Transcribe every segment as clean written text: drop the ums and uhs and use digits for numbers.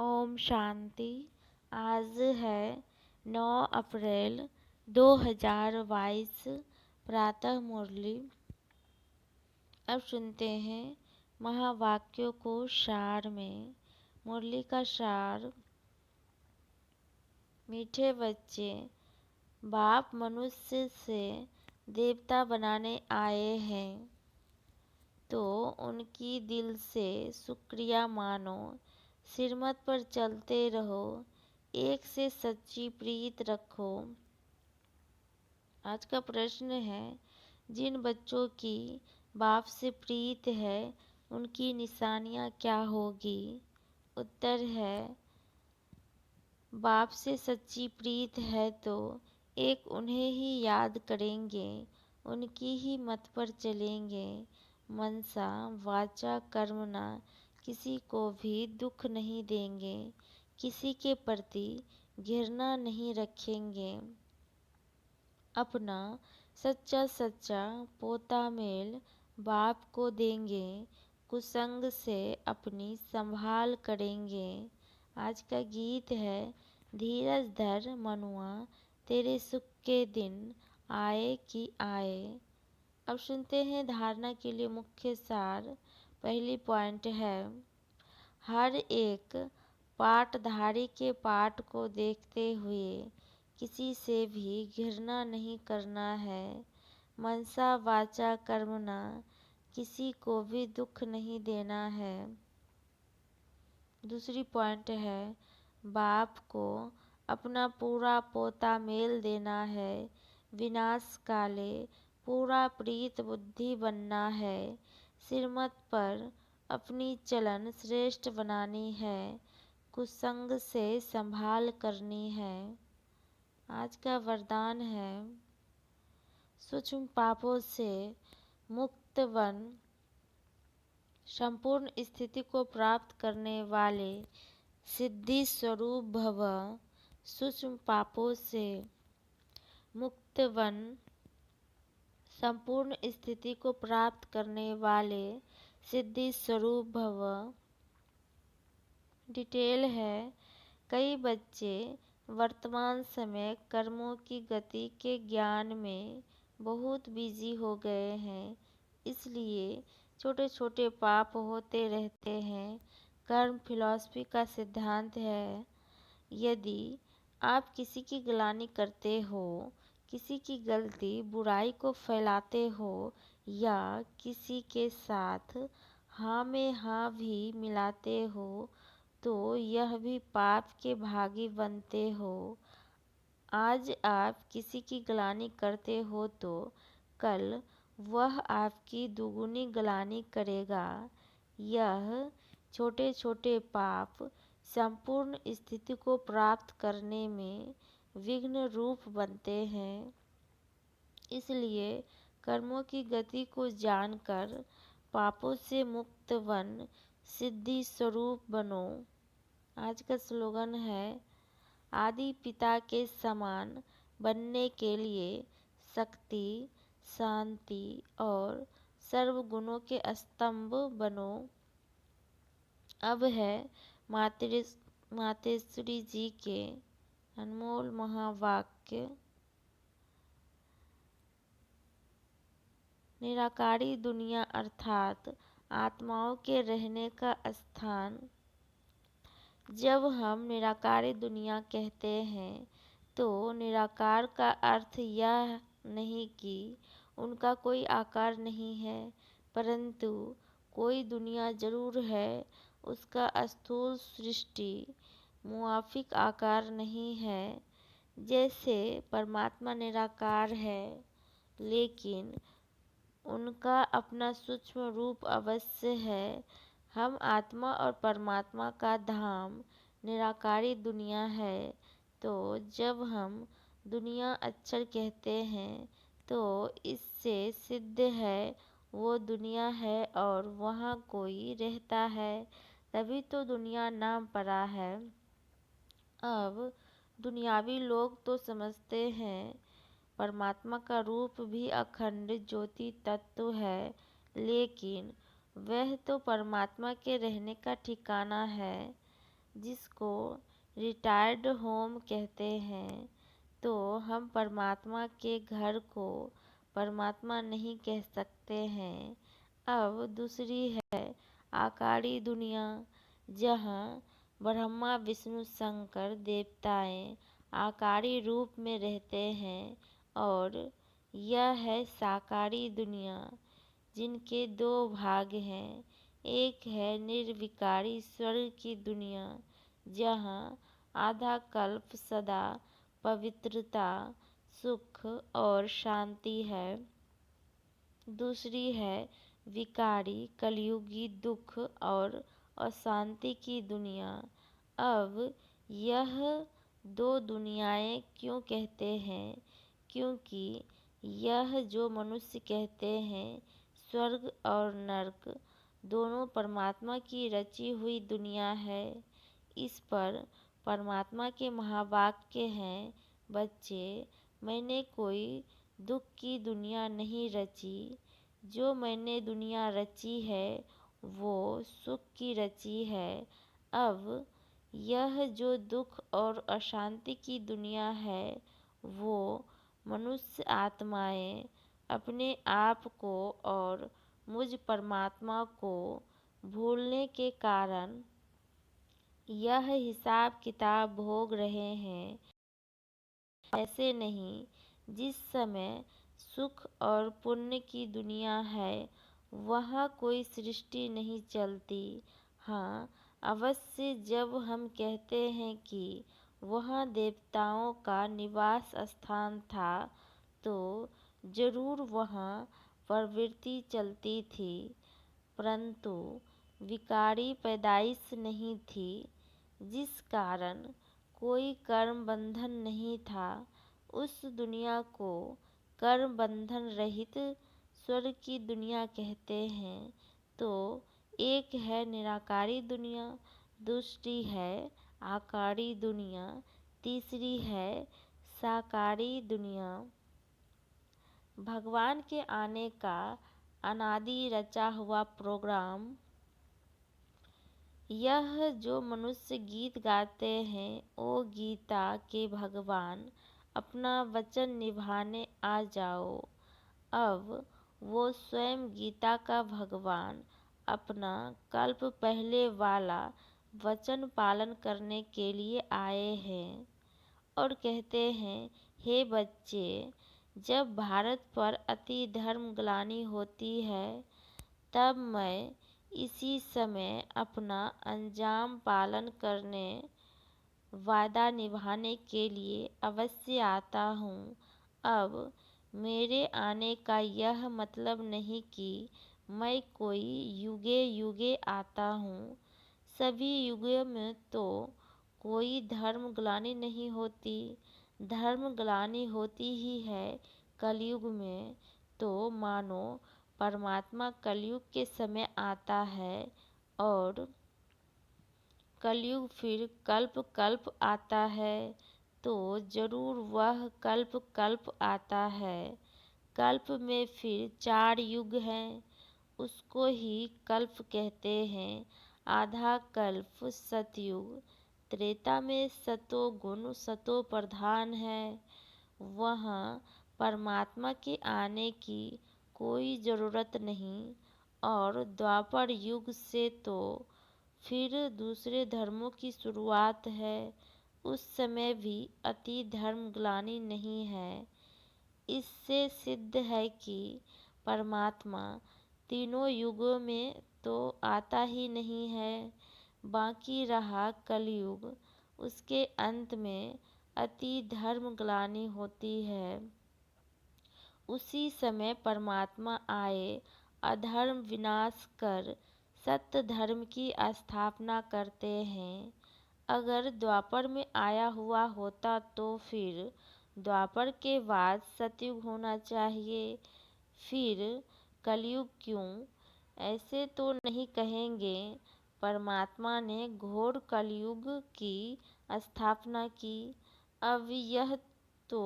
ओम शांति। आज है 9 अप्रैल 2022। प्रातः मुरली। अब सुनते हैं महावाक्यों को सार में। मुरली का सार। मीठे बच्चे, बाप मनुष्य से देवता बनाने आए हैं तो उनकी दिल से शुक्रिया मानो। श्रीमत पर चलते रहो, एक से सच्ची प्रीत रखो। आज का प्रश्न है, जिन बच्चों की बाप से प्रीत है उनकी निशानियाँ क्या होगी? उत्तर है, बाप से सच्ची प्रीत है तो एक उन्हें ही याद करेंगे, उनकी ही मत पर चलेंगे। मनसा वाचा कर्मणा किसी को भी दुख नहीं देंगे, किसी के प्रति घृणा नहीं रखेंगे। अपना सच्चा सच्चा पोता मेल बाप को देंगे, कुसंग से अपनी संभाल करेंगे। आज का गीत है, धीरज धर मनुआ, तेरे सुख के दिन आए कि आए। अब सुनते हैं धारणा के लिए मुख्य सार। पहली पॉइंट है, हर एक पाठधारी के पाठ को देखते हुए किसी से भी घृणा नहीं करना है। मनसा वाचा कर्मणा किसी को भी दुख नहीं देना है। दूसरी पॉइंट है, बाप को अपना पूरा पोता मेल देना है। विनाश काले पूरा प्रीत बुद्धि बनना है। श्रीमत पर अपनी चलन श्रेष्ठ बनानी है, कुसंग से संभाल करनी है। आज का वरदान है, सूक्ष्म पापों से मुक्त बन, संपूर्ण स्थिति को प्राप्त करने वाले सिद्धि स्वरूप भव। सूक्ष्म पापों से मुक्त बन, संपूर्ण स्थिति को प्राप्त करने वाले सिद्धि स्वरूप भव। डिटेल है, कई बच्चे वर्तमान समय कर्मों की गति के ज्ञान में बहुत बिजी हो गए हैं, इसलिए छोटे छोटे पाप होते रहते हैं। कर्म फिलॉसफी का सिद्धांत है, यदि आप किसी की ग्लानि करते हो, किसी की गलती बुराई को फैलाते हो या किसी के साथ हाँ में हाँ भी मिलाते हो तो यह भी पाप के भागी बनते हो। आज आप किसी की ग्लानि करते हो तो कल वह आपकी दुगुनी ग्लानि करेगा। यह छोटे छोटे पाप संपूर्ण स्थिति को प्राप्त करने में विघ्न रूप बनते हैं, इसलिए कर्मों की गति को जानकर पापों से मुक्त बन सिद्धि स्वरूप बनो। आज का स्लोगन है, आदि पिता के समान बनने के लिए शक्ति, शांति और सर्व गुणों के स्तंभ बनो। अब है मातेश्वरी जी के अनमोल महावाक्य। निराकारी दुनिया अर्थात आत्माओं के रहने का स्थान। जब हम निराकारी दुनिया कहते हैं तो निराकार का अर्थ यह नहीं कि उनका कोई आकार नहीं है, परंतु कोई दुनिया जरूर है, उसका स्थूल सृष्टि मुआफिक आकार नहीं है। जैसे परमात्मा निराकार है, लेकिन उनका अपना सूक्ष्म रूप अवश्य है। हम आत्मा और परमात्मा का धाम निराकारी दुनिया है। तो जब हम दुनिया अक्षर कहते हैं तो इससे सिद्ध है वो दुनिया है और वहाँ कोई रहता है, तभी तो दुनिया नाम पड़ा है। अब दुनियावी लोग तो समझते हैं परमात्मा का रूप भी अखंड ज्योति तत्व है, लेकिन वह तो परमात्मा के रहने का ठिकाना है। जिसको रिटायर्ड होम कहते हैं, तो हम परमात्मा के घर को परमात्मा नहीं कह सकते हैं। अब दूसरी है आकारी दुनिया, जहाँ ब्रह्मा विष्णु शंकर देवताएं आकारी रूप में रहते हैं। और यह है साकारी दुनिया, जिनके दो भाग हैं। एक है निर्विकारी स्वर्ग की दुनिया, जहाँ आधा कल्प सदा पवित्रता, सुख और शांति है। दूसरी है विकारी कलयुगी दुख और अशांति की दुनिया। अब यह दो दुनियाएं क्यों कहते हैं? क्योंकि यह जो मनुष्य कहते हैं स्वर्ग और नरक, दोनों परमात्मा की रची हुई दुनिया है। इस पर परमात्मा के महावाक्य हैं, बच्चे, मैंने कोई दुख की दुनिया नहीं रची। जो मैंने दुनिया रची है वो सुख की रची है। अब यह जो दुख और अशांति की दुनिया है वो मनुष्य आत्माएं अपने आप को और मुझ परमात्मा को भूलने के कारण यह हिसाब किताब भोग रहे हैं। ऐसे नहीं, जिस समय सुख और पुण्य की दुनिया है वहाँ कोई सृष्टि नहीं चलती। हाँ, अवश्य जब हम कहते हैं कि वहाँ देवताओं का निवास स्थान था, तो जरूर वहाँ प्रवृत्ति चलती थी, परंतु विकारी पैदाइश नहीं थी, जिस कारण कोई कर्म बंधन नहीं था। उस दुनिया को कर्म बंधन रहित स्वर्ग की दुनिया कहते हैं। तो एक है निराकारी दुनिया, दूसरी है आकारी दुनिया, तीसरी है साकारी दुनिया। भगवान के आने का अनादि रचा हुआ प्रोग्राम। यह जो मनुष्य गीत गाते हैं ओ गीता के भगवान, अपना वचन निभाने आ जाओ। अब वो स्वयं गीता का भगवान अपना कल्प पहले वाला वचन पालन करने के लिए आए हैं और कहते हैं, हे बच्चे, जब भारत पर अति धर्म ग्लानि होती है तब मैं इसी समय अपना अंजाम पालन करने, वादा निभाने के लिए अवश्य आता हूँ। अब मेरे आने का यह मतलब नहीं कि मैं कोई युगे युगे आता हूँ। सभी युगों में तो कोई धर्म ग्लानि नहीं होती। धर्म ग्लानि होती ही है कलयुग में। तो मानो परमात्मा कलयुग के समय आता है और कलयुग फिर कल्प कल्प आता है, तो जरूर वह कल्प कल्प आता है। कल्प में फिर 4 युग हैं, उसको ही कल्प कहते हैं। आधा कल्प सतयुग, त्रेता में सतोगुण सतो प्रधान है। वहाँ परमात्मा के आने की कोई ज़रूरत नहीं। और द्वापर युग से तो फिर दूसरे धर्मों की शुरुआत है। उस समय भी अति धर्म ग्लानि नहीं है। इससे सिद्ध है कि परमात्मा तीनों युगों में तो आता ही नहीं है। बाकी रहा कलयुग, उसके अंत में अति धर्म ग्लानि होती है। उसी समय परमात्मा आए अधर्म विनाश कर सत्य धर्म की स्थापना करते हैं। अगर द्वापर में आया हुआ होता तो फिर द्वापर के बाद सतयुग होना चाहिए, फिर कलयुग क्यों? ऐसे तो नहीं कहेंगे। परमात्मा ने घोर कलयुग की स्थापना की। अब यह तो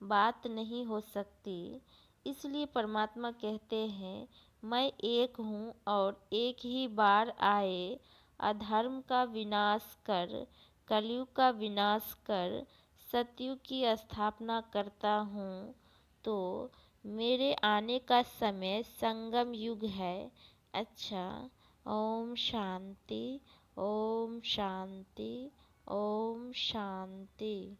बात नहीं हो सकती। इसलिए परमात्मा कहते हैं, मैं एक हूँ और एक ही बार आए अधर्म का विनाश कर, कलयुग का विनाश कर सतयुग की स्थापना करता हूँ, तो मेरे आने का समय संगम युग है। अच्छा, ओम शांति, ओम शांति, ओम शांति।